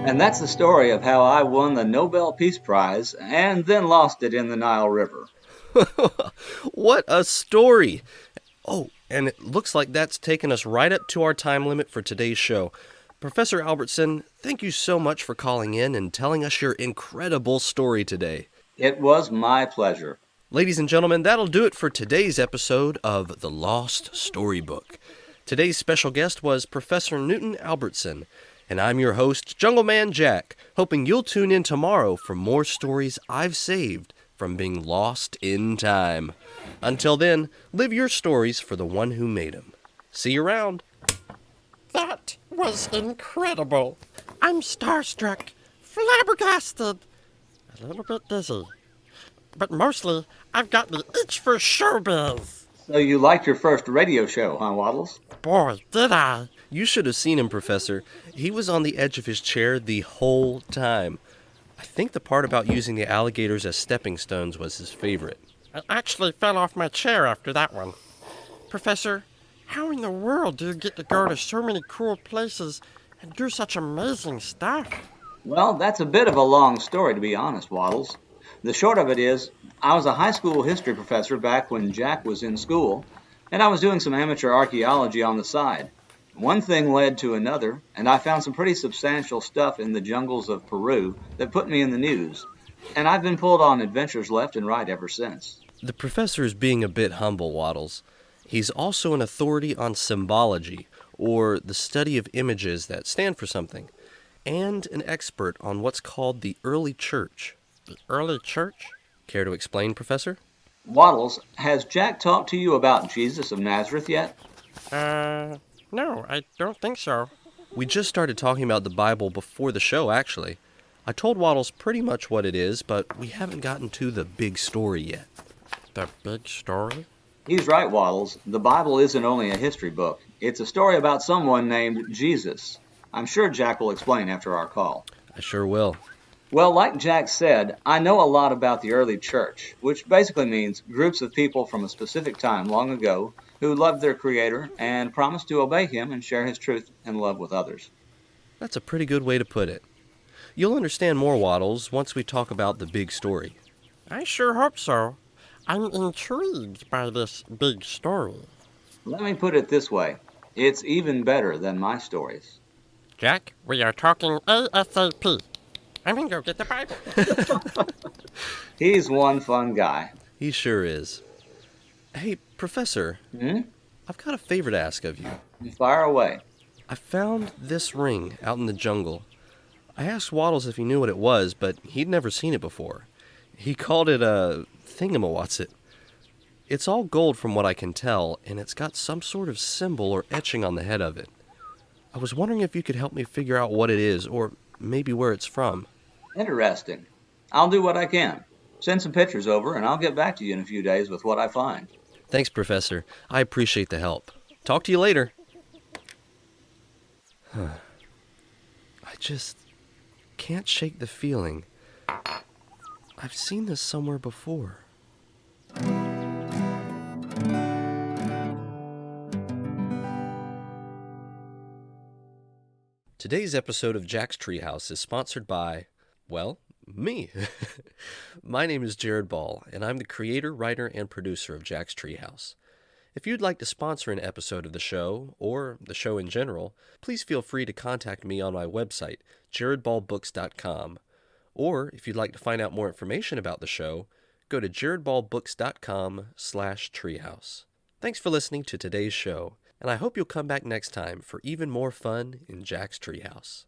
And that's the story of how I won the Nobel Peace Prize and then lost it in the Nile River. What a story! Oh, and it looks like that's taken us right up to our time limit for today's show. Professor Albertson, thank you so much for calling in and telling us your incredible story today. It was my pleasure. Ladies and gentlemen, that'll do it for today's episode of The Lost Storybook. Today's special guest was Professor Newton Albertson, and I'm your host, Jungle Man Jack, hoping you'll tune in tomorrow for more stories I've saved from being lost in time. Until then, live your stories for the one who made them. See you around. That was incredible. I'm starstruck, flabbergasted, a little bit dizzy. But mostly, I've got the itch for showbiz. So you liked your first radio show, huh, Waddles? Boy, did I. You should have seen him, Professor. He was on the edge of his chair the whole time. I think the part about using the alligators as stepping stones was his favorite. I actually fell off my chair after that one. Professor, how in the world do you get to go to so many cool places and do such amazing stuff? Well, that's a bit of a long story, to be honest, Waddles. The short of it is, I was a high school history professor back when Jack was in school, and I was doing some amateur archaeology on the side. One thing led to another, and I found some pretty substantial stuff in the jungles of Peru that put me in the news. And I've been pulled on adventures left and right ever since. The professor is being a bit humble, Waddles. He's also an authority on symbology, or the study of images that stand for something, and an expert on what's called the early church. The early church? Care to explain, Professor? Waddles, has Jack talked to you about Jesus of Nazareth yet? No, I don't think so. We just started talking about the Bible before the show, actually. I told Waddles pretty much what it is, but we haven't gotten to the big story yet. The big story? He's right, Waddles. The Bible isn't only a history book. It's a story about someone named Jesus. I'm sure Jack will explain after our call. I sure will. Well, like Jack said, I know a lot about the early church, which basically means groups of people from a specific time long ago who loved their Creator and promised to obey Him and share His truth and love with others. That's a pretty good way to put it. You'll understand more, Waddles, once we talk about the big story. I sure hope so. I'm intrigued by this big story. Let me put it this way. It's even better than my stories. Jack, we are talking ASAP. I'm gonna go get the Bible. He's one fun guy. He sure is. Hey, Professor, I've got a favor to ask of you. Fire away. I found this ring out in the jungle. I asked Waddles if he knew what it was, but he'd never seen it before. He called it a thingamawatsit. It's all gold from what I can tell, and it's got some sort of symbol or etching on the head of it. I was wondering if you could help me figure out what it is, or maybe where it's from. Interesting. I'll do what I can. Send some pictures over, and I'll get back to you in a few days with what I find. Thanks, Professor. I appreciate the help. Talk to you later. I just can't shake the feeling. I've seen this somewhere before. Today's episode of Jack's Treehouse is sponsored by, well, me. My name is Jared Ball, and I'm the creator, writer, and producer of Jack's Treehouse. If you'd like to sponsor an episode of the show, or the show in general, please feel free to contact me on my website, jaredballbooks.com. Or, if you'd like to find out more information about the show, go to jaredballbooks.com/treehouse. Thanks for listening to today's show, and I hope you'll come back next time for even more fun in Jack's Treehouse.